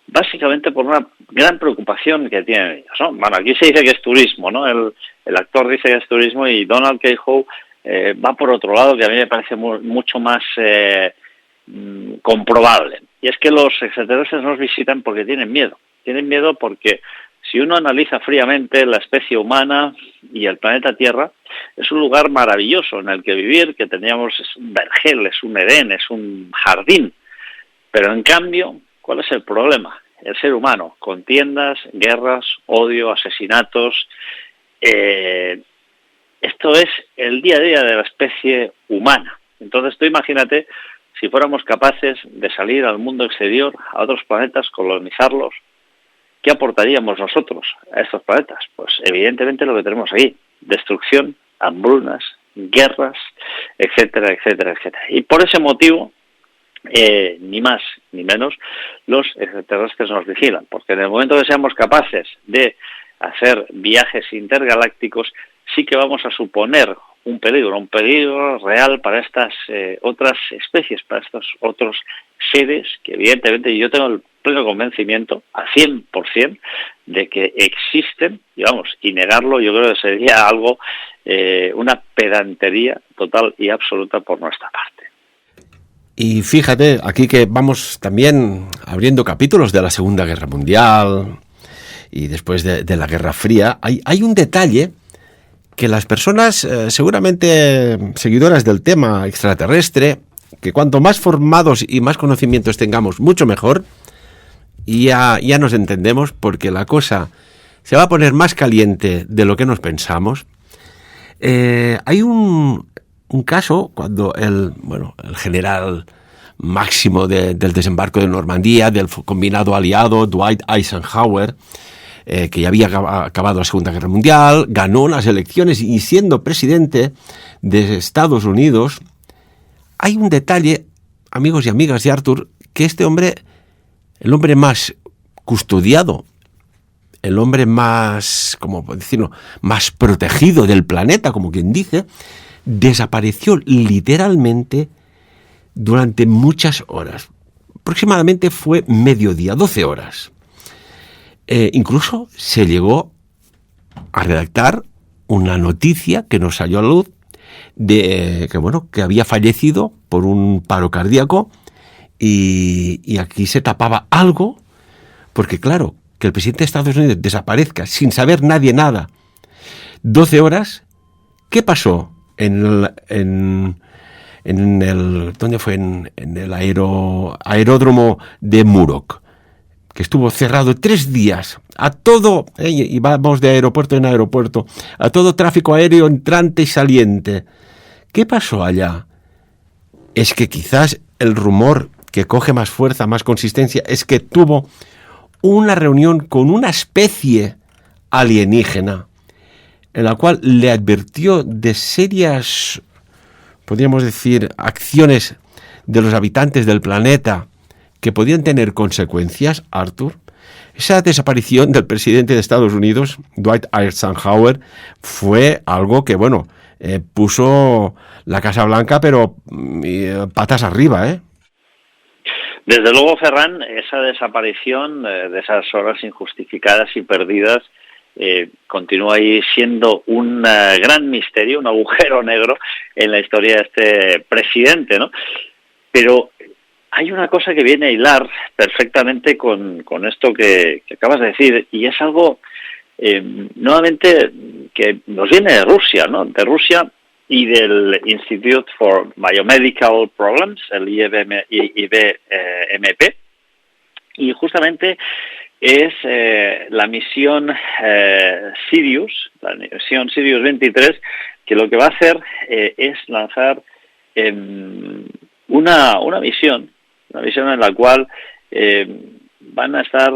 básicamente por una gran preocupación que tienen ellos, ¿no? Bueno, aquí se dice que es turismo, ¿no? El actor dice que es turismo y Donald K. Howe va por otro lado, que a mí me parece mucho más comprobable. Y es que los extraterrestres nos visitan porque tienen miedo. Tienen miedo porque si uno analiza fríamente la especie humana y el planeta Tierra, es un lugar maravilloso en el que vivir, que teníamos, es un vergel, es un Edén, es un jardín. Pero en cambio, ¿cuál es el problema? El ser humano, contiendas, guerras, odio, asesinatos. Esto es el día a día de la especie humana. Entonces tú imagínate si fuéramos capaces de salir al mundo exterior, a otros planetas, colonizarlos, ¿qué aportaríamos nosotros a estos planetas? Pues evidentemente lo que tenemos aquí, destrucción, hambrunas, guerras, etcétera, etcétera, etcétera. Y por ese motivo, ni más ni menos, los extraterrestres nos vigilan, porque en el momento que seamos capaces de hacer viajes intergalácticos, sí que vamos a suponer un peligro real para estas otras especies, para estos otros seres que evidentemente yo tengo el pleno convencimiento, al 100%, de que existen, y negarlo yo creo que sería algo, una pedantería total y absoluta por nuestra parte. Y fíjate, aquí que vamos también abriendo capítulos de la Segunda Guerra Mundial y después de la Guerra Fría, hay un detalle que las personas, seguramente seguidoras del tema extraterrestre, que cuanto más formados y más conocimientos tengamos, mucho mejor, y ya nos entendemos, porque la cosa se va a poner más caliente de lo que nos pensamos. Hay un caso cuando el general máximo del desembarco de Normandía, del combinado aliado, Dwight Eisenhower, que ya había acabado la Segunda Guerra Mundial, ganó las elecciones y siendo presidente de Estados Unidos, hay un detalle, amigos y amigas de Arthur, que este hombre, el hombre más custodiado, el hombre más, ¿cómo decirlo?, más protegido del planeta, como quien dice, desapareció literalmente durante muchas horas. Aproximadamente fue mediodía, 12 horas. Incluso se llegó a redactar una noticia que nos salió a la luz de que había fallecido por un paro cardíaco y aquí se tapaba algo, porque claro, que el presidente de Estados Unidos desaparezca sin saber nadie nada 12 horas. ¿Qué pasó en el ¿dónde fue? En el aeródromo de Muroc, que estuvo cerrado 3 días a todo, y vamos de aeropuerto en aeropuerto, a todo tráfico aéreo entrante y saliente. ¿Qué pasó allá? Es que quizás el rumor que coge más fuerza, más consistencia, es que tuvo una reunión con una especie alienígena, en la cual le advirtió de serias, podríamos decir, acciones de los habitantes del planeta que podían tener consecuencias, Arthur. Esa desaparición del presidente de Estados Unidos, Dwight Eisenhower, fue algo que, puso la Casa Blanca, pero patas arriba, ¿eh? Desde luego, Ferran, esa desaparición de esas horas injustificadas y perdidas continúa ahí siendo un gran misterio, un agujero negro en la historia de este presidente, ¿no? Pero hay una cosa que viene a hilar perfectamente con esto que acabas de decir, y es algo nuevamente que nos viene de Rusia, ¿no? De Rusia y del Institute for Biomedical Problems, el IBMP, y justamente es la misión Sirius, la misión Sirius 23, que lo que va a hacer es lanzar una misión en la cual van a estar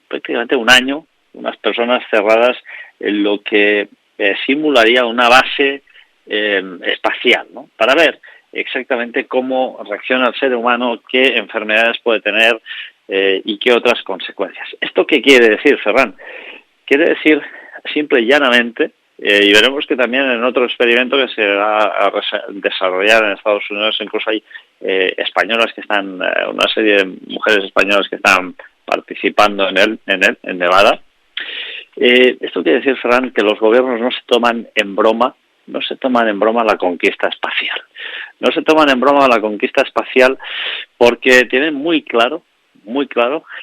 prácticamente un año, unas personas cerradas en lo que simularía una base espacial, ¿no? Para ver exactamente cómo reacciona el ser humano, qué enfermedades puede tener y qué otras consecuencias. ¿Esto qué quiere decir, Ferran? Quiere decir, simple y llanamente, y veremos que también en otro experimento que se va a desarrollar en Estados Unidos, incluso hay españolas que están, una serie de mujeres españolas que están participando en Nevada. Esto quiere decir, Ferran, que los gobiernos no se toman en broma la conquista espacial. No se toman en broma la conquista espacial porque tienen muy claro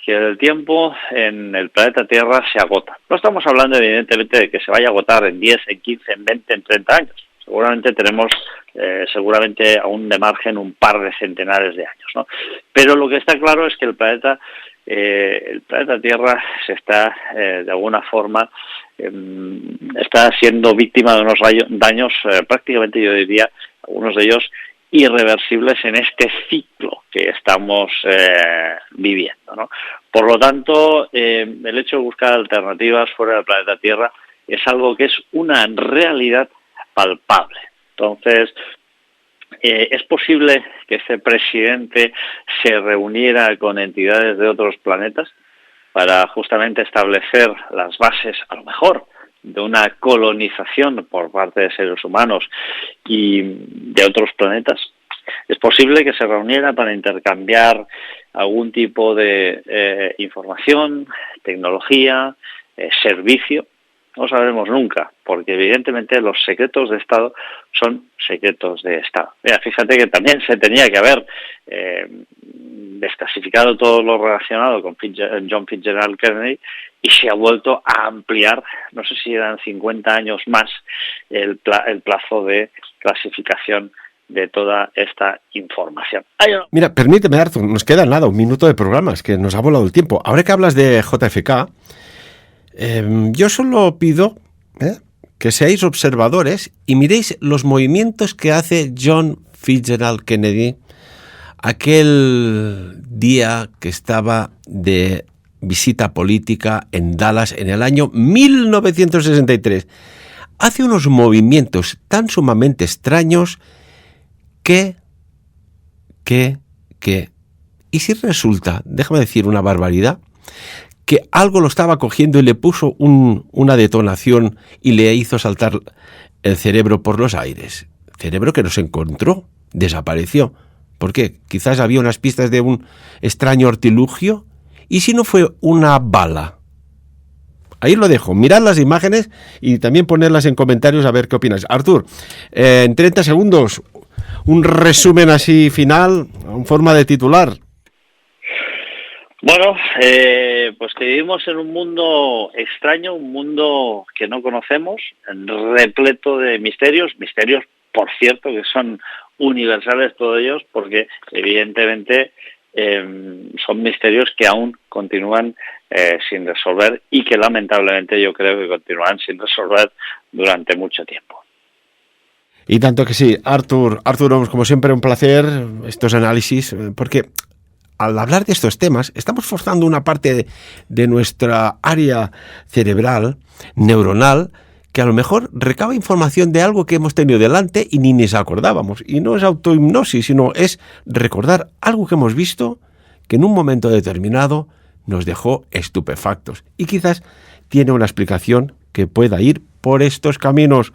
que el tiempo en el planeta Tierra se agota. No estamos hablando evidentemente de que se vaya a agotar en 10, en 15, en 20, en 30 años. Seguramente tenemos aún de margen un par de centenares de años, ¿no? Pero lo que está claro es que el planeta Tierra se está de alguna forma está siendo víctima de unos daños prácticamente, yo diría, algunos de ellos irreversibles en este ciclo que estamos viviendo, ¿no? Por lo tanto, el hecho de buscar alternativas fuera del planeta Tierra es algo que es una realidad palpable. Entonces, ¿es posible que este presidente se reuniera con entidades de otros planetas para justamente establecer las bases, a lo mejor, de una colonización por parte de seres humanos y de otros planetas? ¿Es posible que se reuniera para intercambiar algún tipo de información, tecnología, servicio? no sabremos nunca, porque evidentemente los secretos de Estado son secretos de Estado. Mira, fíjate que también se tenía que haber desclasificado todo lo relacionado con John Fitzgerald Kennedy y se ha vuelto a ampliar, no sé si eran 50 años más, el plazo de clasificación de toda esta información. Mira, permíteme, Artur, nos queda nada, 1 minuto de programa, es que nos ha volado el tiempo. Ahora que hablas de JFK, yo solo pido que seáis observadores y miréis los movimientos que hace John Fitzgerald Kennedy aquel día que estaba de visita política en Dallas en el año 1963. Hace unos movimientos tan sumamente extraños que... ¿Y si resulta, déjame decir una barbaridad, que algo lo estaba cogiendo y le puso una detonación y le hizo saltar el cerebro por los aires? Cerebro que no se encontró, desapareció. ¿Por qué? Quizás había unas pistas de un extraño artilugio. ¿Y si no fue una bala? Ahí lo dejo. Mirad las imágenes y también ponerlas en comentarios a ver qué opinas. Artur, en 30 segundos, un resumen así final, en forma de titular. Bueno, pues que vivimos en un mundo extraño, un mundo que no conocemos, repleto de misterios, por cierto, que son universales todos ellos, porque evidentemente son misterios que aún continúan sin resolver y que lamentablemente yo creo que continuarán sin resolver durante mucho tiempo. Y tanto que sí, Artur, como siempre un placer estos análisis, porque al hablar de estos temas estamos forzando una parte de nuestra área cerebral, neuronal, que a lo mejor recaba información de algo que hemos tenido delante y ni nos acordábamos. Y no es autohipnosis, sino es recordar algo que hemos visto que en un momento determinado nos dejó estupefactos. Y quizás tiene una explicación que pueda ir por estos caminos.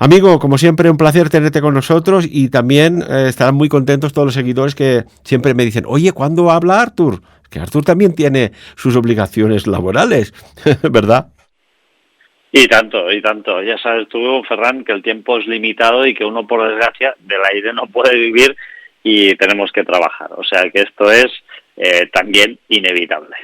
Amigo, como siempre, un placer tenerte con nosotros y también estarán muy contentos todos los seguidores que siempre me dicen, oye, ¿cuándo habla Artur? Que Artur también tiene sus obligaciones laborales, ¿verdad? Y tanto. Ya sabes tú, Ferran, que el tiempo es limitado y que uno, por desgracia, del aire no puede vivir y tenemos que trabajar. O sea que esto es también inevitable.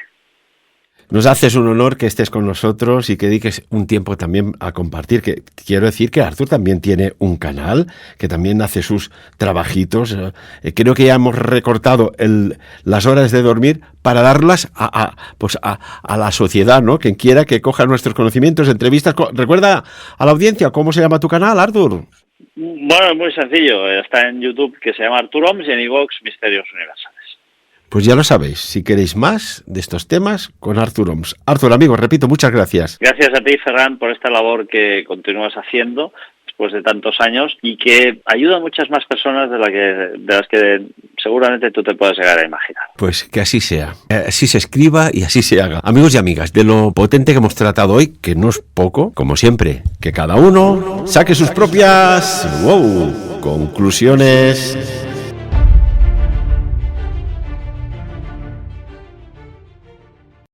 Nos haces un honor que estés con nosotros y que dediques un tiempo también a compartir. Que quiero decir que Artur también tiene un canal, que también hace sus trabajitos. Creo que ya hemos recortado las horas de dormir para darlas a la sociedad, ¿no? Quien quiera que coja nuestros conocimientos, entrevistas. Recuerda a la audiencia cómo se llama tu canal, Artur. Bueno, es muy sencillo. Está en YouTube, que se llama Artur Oms, y en iVoox, Misterios Universales. Pues ya lo sabéis, si queréis más de estos temas, con Artur Oms. Artur, amigo, repito, muchas gracias. Gracias a ti, Ferran, por esta labor que continúas haciendo después de tantos años y que ayuda a muchas más personas de las que seguramente tú te puedes llegar a imaginar. Pues que así sea, así se escriba y así se haga. Amigos y amigas, de lo potente que hemos tratado hoy, que no es poco, como siempre, que cada uno saque sus propias conclusiones.